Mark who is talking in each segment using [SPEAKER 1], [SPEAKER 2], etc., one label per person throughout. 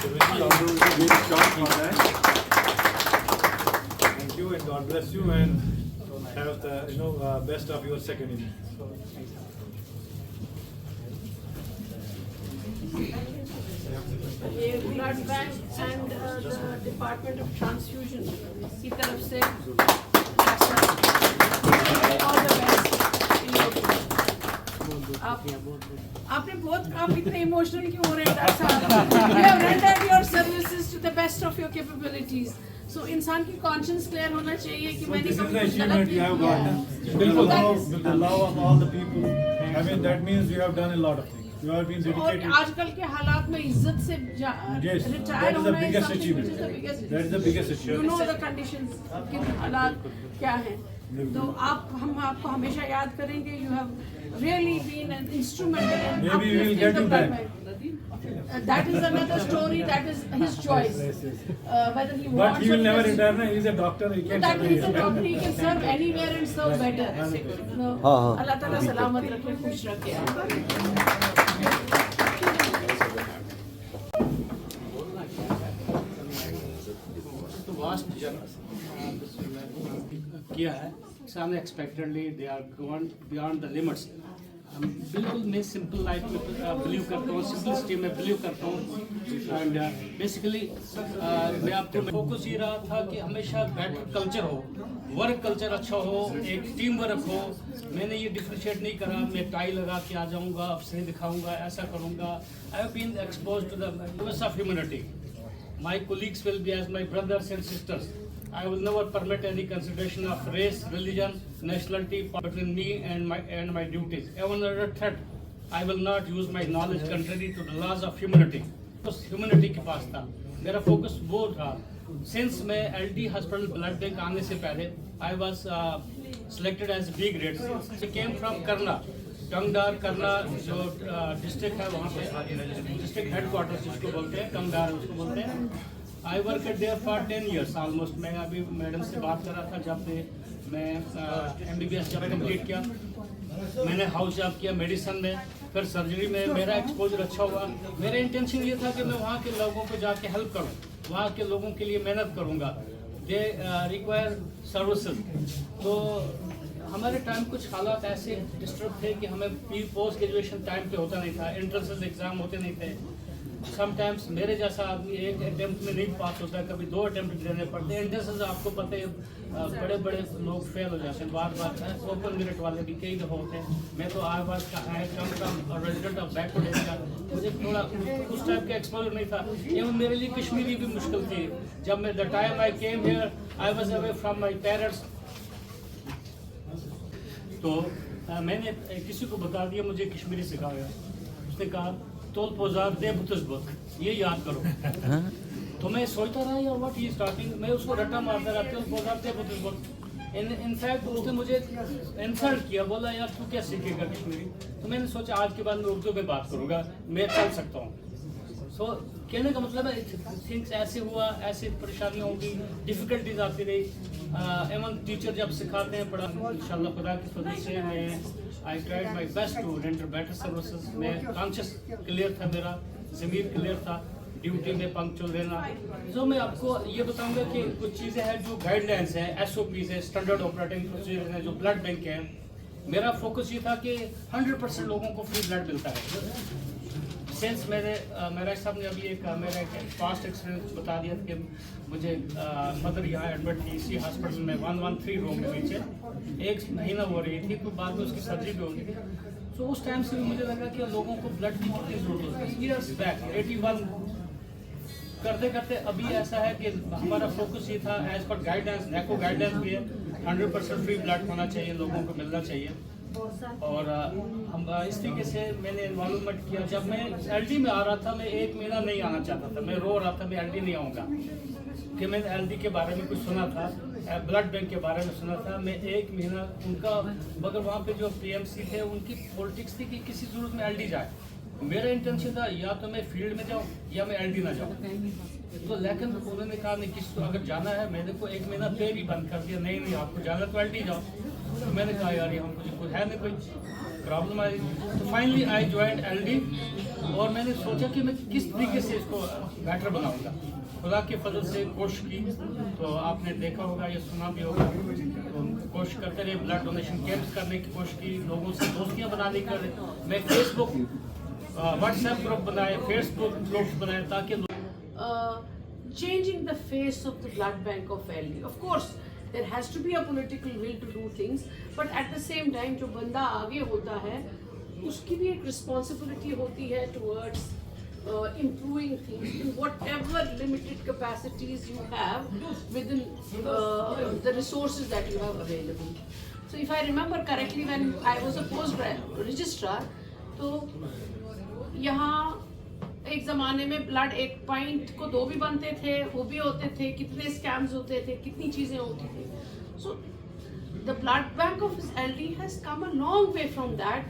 [SPEAKER 1] Thank you and God bless you and have the best of your second innings.
[SPEAKER 2] ये blood bank and the department of transfusion की तरफ से all the best. आपने बहुत आप इतने इमोशनल क्यों हो रहे हैं डॉक्टर साहब? You have rendered your services to the best of your capabilities. So इंसान की कॉन्शियस क्लियर होना चाहिए कि मैंने
[SPEAKER 1] This is
[SPEAKER 2] कभी
[SPEAKER 1] the
[SPEAKER 2] कुछ गलत
[SPEAKER 1] achievement you have
[SPEAKER 2] नहीं
[SPEAKER 1] gotten.
[SPEAKER 2] किया।
[SPEAKER 1] With the love of all the people. I mean that means you have done a lot of things. You have been
[SPEAKER 2] और
[SPEAKER 1] dedicated.
[SPEAKER 2] आजकल के हालात में इज्जत से
[SPEAKER 1] Yes,
[SPEAKER 2] retire
[SPEAKER 1] that is the
[SPEAKER 2] होना
[SPEAKER 1] biggest
[SPEAKER 2] is
[SPEAKER 1] achievement.
[SPEAKER 2] biggest
[SPEAKER 1] That is the biggest
[SPEAKER 2] You
[SPEAKER 1] achievement.
[SPEAKER 2] know the conditions कि हालात क्या हैं। तो हम आपको हमेशा याद करेंगे। You have really been an instrumental in
[SPEAKER 1] Maybe we will
[SPEAKER 2] uplifting
[SPEAKER 1] get
[SPEAKER 2] the
[SPEAKER 1] you back.
[SPEAKER 2] government. That is another story. That is his choice. Whether he
[SPEAKER 1] But
[SPEAKER 2] wants
[SPEAKER 1] he will
[SPEAKER 2] or
[SPEAKER 1] never
[SPEAKER 2] doesn't.
[SPEAKER 1] retire. He is a doctor. He can
[SPEAKER 2] That
[SPEAKER 1] serve
[SPEAKER 2] he is a
[SPEAKER 1] here.
[SPEAKER 2] doctor. He can serve anywhere and serve better. अल्लाह ताला सलामत रखे, खुश रखे।
[SPEAKER 3] Vast किया है सामने expectedly they are gone beyond the limits. बिल्कुल मैं सिंपल लाइफ में बिलीव करता हूँ, सिंपलिसिटी में बिलीव करता हूँ एंड बेसिकली मैं आपको फोकस ये रहा था कि हमेशा बेटर कल्चर हो, वर्क कल्चर अच्छा हो, एक टीम वर्क हो। मैंने ये डिफ्रेंशिएट नहीं करा मैं टाई लगा के आ जाऊँगा, अब सही दिखाऊँगा, ऐसा करूँगा। I have been exposed to the universe of humanity. My colleagues will be as my brothers and sisters. I will never permit any consideration of race, religion, nationality between me and my duties. Even under threat, I will not use my knowledge contrary to the laws of humanity. उस humanity के पास था, मेरा focus वो था। Since मैं LD Hospital Blood Bank आने से पहले, I was selected as B grade. I came from Karna. कंगदार करना जो डिस्ट्रिक्ट है वहाँ पे डिस्ट्रिक्ट हेडक्वार्टर जिसको बोलते हैं कंगदार उसको बोलते हैं। I work at there for 10 years almost. मैं अभी मैडम से बात कर रहा था जब मैं MBBS जब कंप्लीट किया, मैंने हाउस जॉब किया मेडिसिन में, फिर सर्जरी में मेरा एक्सपोजर अच्छा हुआ। मेरा इंटेंशन ये था कि मैं वहाँ के लोगों को जाके हेल्प करूँ, वहाँ के लोगों के लिए मेहनत करूँगा। They require services. तो हमारे टाइम कुछ हालात ऐसे डिस्टर्ब थे कि हमें पोस्ट ग्रेजुएशन टाइम पे होता नहीं था, एंट्रेंसेस एग्जाम होते नहीं थे। समटाइम्स मेरे जैसा आदमी एक अटेम्प्ट में नहीं पास होता है, कभी 2 अटेम्प्ट देने पड़ते हैं। एंट्रेंसेस आपको पता है बड़े बड़े लोग फेल हो जाते हैं, बार ओपन मेरिट वाले भी कई दफ़ा होते हैं। मैं तो I come from resident of backward area, मुझे थोड़ा उस टाइप का एक्सपोजर नहीं था। एवं मेरे लिए कश्मीरी भी मुश्किल थी। जब मैं the time I came here I was away from my parents. तो मैंने किसी को बता दिया मुझे कश्मीरी सिखाया। उसने कहा तोल पोजार दे बुतस बुत, ये याद करो। तो मैं सोचता रहा यार व्हाट ही स्टार्टिंग, मैं उसको रट्टा मारता रहा तोल पोजार दे बुतस बुत। इनफैक्ट उसने मुझे इंसल्ट किया, बोला यार तू क्या सीखेगा कश्मीरी। तो मैंने सोचा आज के बाद मैं उर्दू में बात करूँगा, मैं चल सकता हूँ। सो कहने का मतलब है थिंग्स ऐसे हुआ, ऐसी परेशानियाँ होगी, डिफ़िकल्टीज आती रही। एवं टीचर जब सिखाते हैं पढ़ा, इंशाल्लाह खुदा की फजल से मैं I tried my best to render better services. मैं कॉन्शियस क्लियर था, मेरा ज़मीर क्लियर था, ड्यूटी में पंक्चुअल रहना। तो मैं आपको ये बताऊंगा कि कुछ चीज़ें हैं जो गाइडलाइंस हैं, SOPs है, स्टैंडर्ड ऑपरेटिंग प्रोसीजर हैं जो ब्लड बैंक के हैं। मेरा फोकस ये था कि 100% लोगों को फ्री ब्लड मिलता है। सिंस मेरा साहब ने अभी मेरा एक पास्ट एक्सपीरियंस बता दिया कि मुझे मदर यहाँ एडमिट थी इसी हॉस्पिटल में 113 रूम के नीचे, 1 महीना हो रही थी, फिर बाद में उसकी सर्जरी भी हो गई थी। तो उस टाइम से भी मुझे लगा कि लोगों को ब्लड की कितनी जरूरत होती है। ईयर्स बैक 81 करते करते अभी ऐसा है कि हमारा फोकस ये था as per guidelines, NACO guidelines भी है 100% फ्री ब्लड होना चाहिए, लोगों को मिलना चाहिए। और हम इस तरीके से मैंने इन्वॉल्वमेंट किया। जब मैं LD में आ रहा था मैं 1 महीना नहीं आना चाहता था, मैं रो रहा था मैं LD नहीं आऊँगा, कि मैंने LD के बारे में कुछ सुना था, ब्लड बैंक के बारे में सुना था। मैं 1 महीना उनका, मगर वहाँ पे जो PMC थे उनकी पॉलिटिक्स थी कि किसी सूरत में LD जाए। मेरा इंटेंशन था या तो मैं फील्ड में जाऊँ या मैं LD ना जाऊँ। तो लेकिन उन्होंने कहा नहीं किसी अगर जाना है, मैंने को 1 महीना पे भी बंद कर दिया, नहीं आपको जाना तो LD जाओ। तो मैंने कहा यार ये हमको कुछ है नहीं कोई प्रॉब्लम आई। तो फाइनली आई ज्वाइन LD और मैंने सोचा कि मैं किस तरीके से इसको बेटर बनाऊंगा। खुदा के फजल से कोशिश की, तो आपने देखा होगा, ये सुना भी होगा, तो कोशिश करते रहे, ब्लड डोनेशन कैंप्स करने की कोशिश की, लोगों से दोस्तियां बनाने की। मैं फेसबुक व्हाट्सएप ग्रुप बनाए, फेसबुक ग्रुप्स बनाए, ताकि
[SPEAKER 2] changing the face of the blood bank of LD. Of course, there has to be a political will to do things, but at the same time, जो बंदा आगे होता है, उसकी भी एक responsibility होती है towards improving things in whatever limited capacities you have within the resources that you have available. So, if I remember correctly, when I was a post registrar, तो यहाँ एक ज़माने में ब्लड 1 पॉइंट को 2 भी बनते थे, वो भी होते थे, कितने स्कैम्स होते थे, कितनी चीज़ें होती थी। So the blood bank of LD has come a long way from that,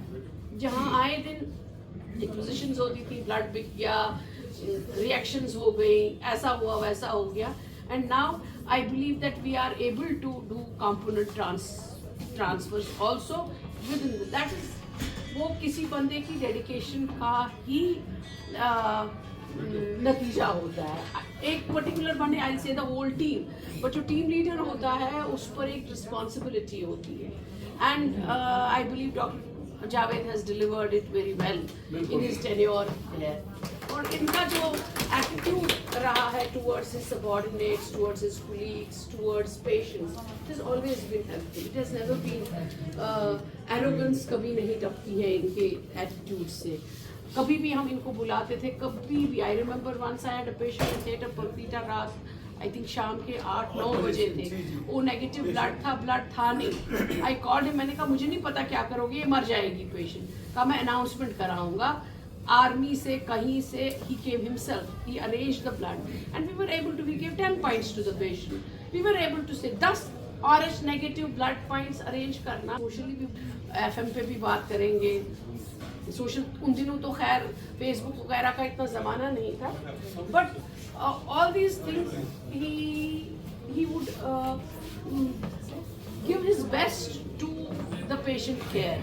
[SPEAKER 2] जहाँ आए दिन एक्विजिशंस होती थी, ब्लड बिक गया, रिएक्शंस हो गई, ऐसा हुआ वैसा हो गया, and now I believe that we are able to do component transfers also within that is, वो किसी बंदे की डेडिकेशन का ही नतीजा होता है। एक पर्टिकुलर बंदे, आई से द होल टीम, बट जो टीम लीडर होता है उस पर एक रिस्पॉन्सिबिलिटी होती है, and I believe doctor Javed has delivered it very well in his tenure here. और इनका जो एटीट्यूड रहा है towards his subordinates, towards his colleagues, towards patients, it has always been helpful. It has never been arrogance, कभी नहीं टपकी है इनके attitude से। कभी भी हम इनको बुलाते थे, कभी भी। I remember once I had a patient in theatre परपीटा, रात आई थिंक शाम के 8-9 बजे थे, वो नेगेटिव ब्लड था नहीं। आई कॉल्ड हिम, मैंने कहा मुझे नहीं पता क्या करोगे, ये मर जाएगी पेशेंट। कहा मैं अनाउंसमेंट कराऊंगा आर्मी से, कहीं से। He came himself, he arranged the blood and we were able to, we give 10 points to the patient, we were able to say 10 RH negative blood points arrange करना। Socially भी FM पे भी बात करेंगे। Social उन दिनों तो खैर फेसबुक वगैरह का इतना ज़माना नहीं था, but all these things he would give his best to the patient care.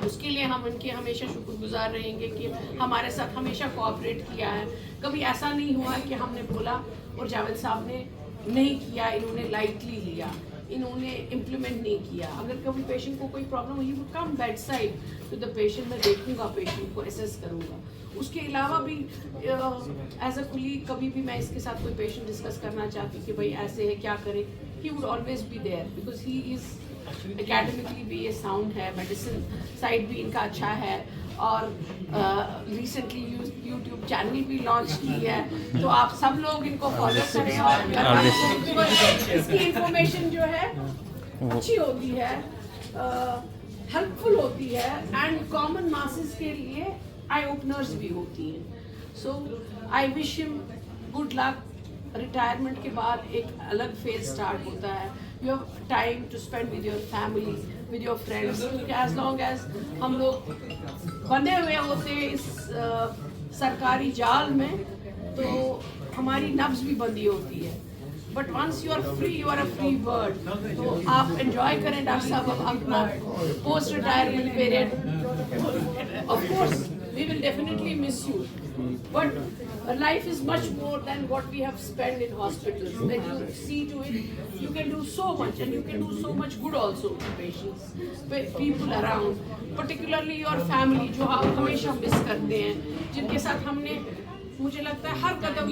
[SPEAKER 2] उसके लिए हम उनके हमेशा शुक्रगुजार रहेंगे कि हमारे साथ हमेशा कोऑपरेट किया है। कभी ऐसा नहीं हुआ कि हमने बोला और जावेद साहब ने नहीं किया, इन्होंने लाइटली लिया, इन्होंने इम्प्लीमेंट नहीं किया। अगर कभी पेशेंट को कोई प्रॉब्लम हुई, would come bed side to the patient, मैं देखूंगा पेशेंट को, असेस करूंगा। उसके अलावा भी एज अ कुलीग कभी भी मैं इसके साथ कोई पेशेंट डिस्कस करना चाहती कि भाई ऐसे है, क्या करें, he would always be there, because he is academically भी ये साउंड है, मेडिसिन साइड भी इनका अच्छा है, और रिसेंटली यूट्यूब चैनल भी लॉन्च की है, तो आप सब लोग इनको फॉलो करें और इसकी इंफॉर्मेशन जो है अच्छी होती है, हेल्पफुल होती है, एंड कॉमन मासेस के लिए आई ओपनर्स भी होती हैं। So I wish him good luck. Retirement के बाद एक अलग फेज स्टार्ट होता है, you have time to spend with your family, with your friends, क्योंकि एज लॉन्ग एज हम लोग बंधे हुए होते इस सरकारी जाल में, तो हमारी नब्ज भी बंधी होती है। But once you are free, you are a free bird. तो आप एंजॉय करें डॉक्टर साहब अपना post retirement period. Of course we will definitely miss you, but life is much more than what we have spent in hospitals. When you see to it, you can do so much, and you can do so much good also to patients, people around, particularly your family, जो आप हमेशा miss करते हैं, जिनके साथ हमने, मुझे लगता है हर कदम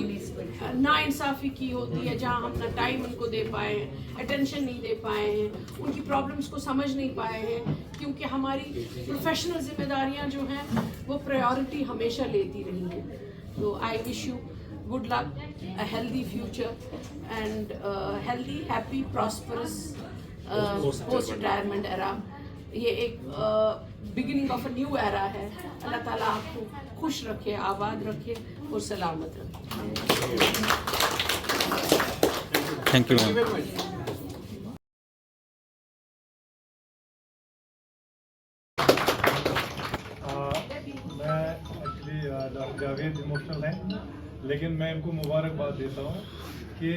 [SPEAKER 2] नाइंसाफ़ी की होती है, जहाँ हम ना टाइम उनको दे पाए हैं, अटेंशन नहीं दे पाए हैं, उनकी प्रॉब्लम्स को समझ नहीं पाए हैं, क्योंकि हमारी प्रोफेशनल जिम्मेदारियाँ जो हैं वो प्रायोरिटी हमेशा लेती रही हैं। तो I wish you good luck, a healthy future, and healthy, happy, prosperous post retirement era. ये एक beginning of a new era है। अल्लाह ताला आपको खुश रखे, आबाद रखे और सलामत रखे।
[SPEAKER 4] Thank you ma'am.
[SPEAKER 1] मैं एक्चुअली डॉक्टर जावेद इमोशनल है, लेकिन मैं इनको मुबारकबाद देता हूँ कि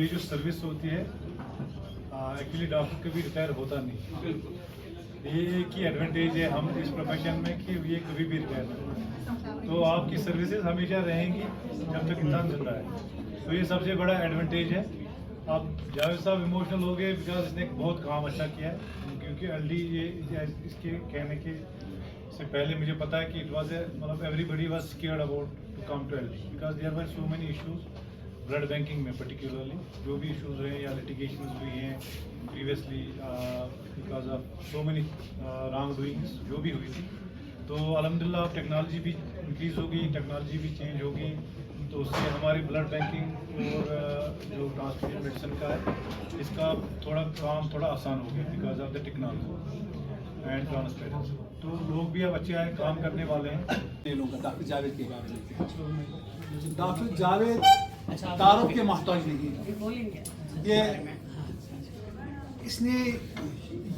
[SPEAKER 1] ये जो सर्विस होती है, एक्चुअली डॉक्टर कभी रिटायर होता नहीं। ये एक ही एडवांटेज है हम इस प्रोफेशन में कि ये कभी भी रिटायर नहीं होता। तो आपकी सर्विसेज हमेशा रहेंगी जब तक इंसान जिंदा है। तो ये सबसे बड़ा एडवांटेज है। आप जावेद साहब इमोशनल हो गए बिकॉज इसने बहुत काम अच्छा किया है, क्योंकि एलडी ये इसके कहने के से पहले मुझे पता है कि इट वाज मतलब everybody was scared about to come to LD because there were so many issues blood banking में पर्टिकुलरली जो भी इश्यूज रहे या लिटिगेशन हुई हैं previously because of so many wrong doings जो भी हुई थी। तो अल्हम्दुलिल्लाह टेक्नोलॉजी भी इंक्रीज़ होगी, टेक्नोलॉजी भी चेंज होगी, तो उससे हमारी ब्लड बैंकिंग और जो ट्रांसफ्यूजन मेडिसिन का है इसका थोड़ा काम थोड़ा आसान हो गया because of the technology and transparency. तो लोग भी अब अच्छे आए काम करने वाले हैं।
[SPEAKER 5] डॉक्टर जावेद के बारे में डॉक्टर जावेद तारुफ के मोहताज नहीं, ये इसने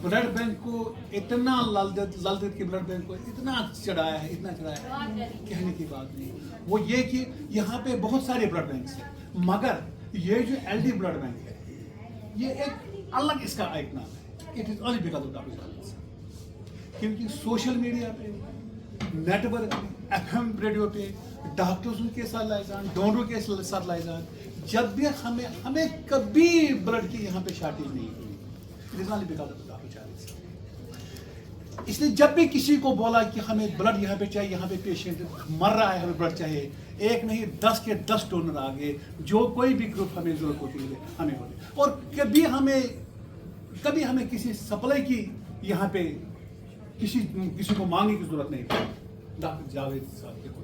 [SPEAKER 5] ब्लड बैंक को इतना ललदत के ब्लड बैंक को इतना चढ़ाया है, इतना चढ़ाया है, कहने की बात नहीं। वो ये कि यहाँ पे बहुत सारे ब्लड बैंक हैं, मगर ये जो एलडी ब्लड बैंक है ये एक अलग इसका एक नाम है। It is only because of doctor Javed, क्योंकि सोशल मीडिया पे, नेटवर्क, एफएम रेडियो पे डॉक्टर्स के साथ लाए जान, डोनरों के साथ लाए जान, जब भी हमें कभी ब्लड की यहाँ पे शॉर्टेज नहीं हुई। It is only because of doctor Javed. इसलिए जब भी किसी को बोला कि हमें ब्लड यहाँ पे चाहिए, यहाँ पे पेशेंट मर रहा है, हमें ब्लड चाहिए, एक नहीं 10 के 10 डोनर आ गए, जो कोई भी ग्रुप हमें जरूरत होती है हमें होती। और कभी हमें किसी सप्लाई की यहाँ पे किसी को मांगने की जरूरत नहीं पड़ी डॉक्टर जावेद साहब के होते।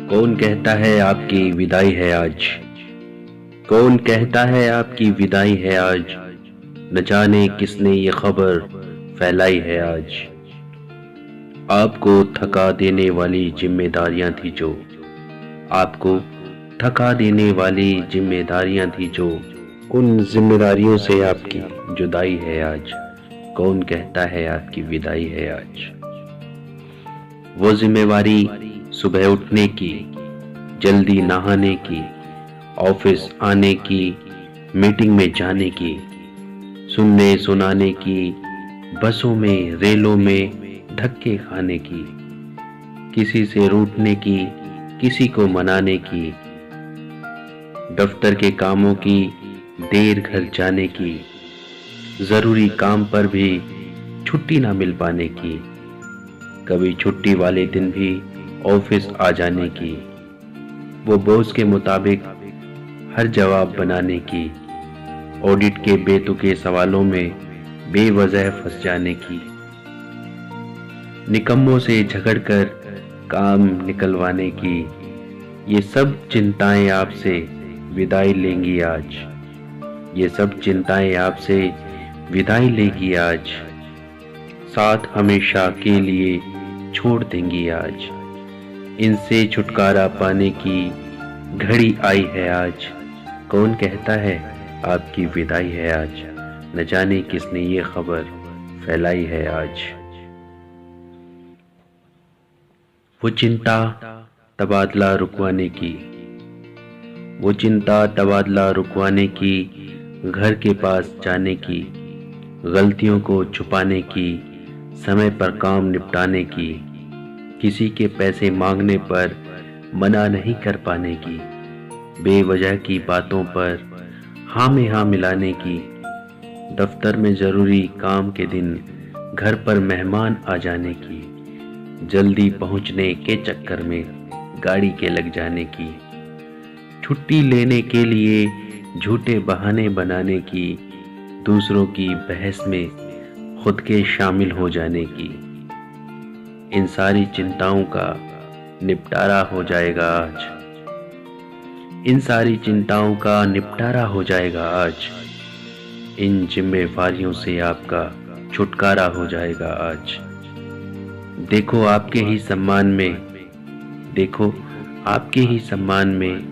[SPEAKER 6] कौन कहता है आपकी विदाई है आज, कौन कहता है आपकी विदाई है आज, न जाने किसने ये खबर फैलाई है आज। आपको थका देने वाली जिम्मेदारियां थी जो, आपको थका देने वाली जिम्मेदारियां थी जो, उन जिम्मेदारियों से आपकी जुदाई है आज। कौन कहता है आपकी विदाई है आज। वो जिम्मेवारी सुबह उठने की, जल्दी नहाने की, ऑफिस आने की, मीटिंग में जाने की, सुनने सुनाने की, बसों में रेलों में धक्के खाने की, किसी से रूठने की, किसी को मनाने की, दफ्तर के कामों की, देर घर जाने की, जरूरी काम पर भी छुट्टी ना मिल पाने की, कभी छुट्टी वाले दिन भी ऑफिस आ जाने की, वो बॉस के मुताबिक हर जवाब बनाने की, ऑडिट के बेतुके सवालों में बेवजह फंस जाने की, निकम्मों से झगड़कर काम निकलवाने की। ये सब चिंताएं आपसे विदाई लेंगी आज, ये सब चिंताएं आपसे विदाई लेगी आज, साथ हमेशा के लिए छोड़ देंगी आज। इनसे छुटकारा पाने की घड़ी आई है आज। कौन कहता है आपकी विदाई है आज, न जाने किसने ये खबर फैलाई है आज। वो चिंता तबादला रुकवाने की, वो चिंता तबादला रुकवाने की, घर के पास जाने की, गलतियों को छुपाने की, समय पर काम निपटाने की, किसी के पैसे मांगने पर मना नहीं कर पाने की, बेवजह की बातों पर हाँ में हाँ मिलाने की, दफ्तर में ज़रूरी काम के दिन घर पर मेहमान आ जाने की, जल्दी पहुंचने के चक्कर में गाड़ी के लग जाने की, छुट्टी लेने के लिए झूठे बहाने बनाने की, दूसरों की बहस में खुद के शामिल हो जाने की। इन सारी चिंताओं का निपटारा हो जाएगा आज, इन सारी चिंताओं का निपटारा हो जाएगा आज। इन जिम्मेवारियों से आपका छुटकारा हो जाएगा आज। देखो आपके ही सम्मान में, देखो आपके ही सम्मान में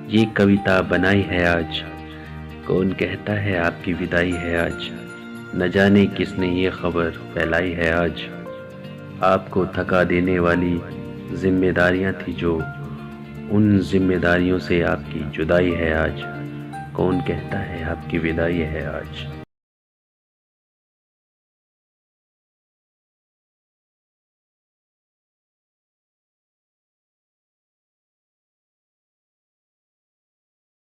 [SPEAKER 6] ये कविता बनाई है आज। कौन कहता है आपकी विदाई है आज, न जाने किसने ये खबर फैलाई है आज। आपको थका देने वाली जिम्मेदारियां थी जो, उन जिम्मेदारियों से आपकी जुदाई है आज, कौन कहता है आपकी विदाई है आज।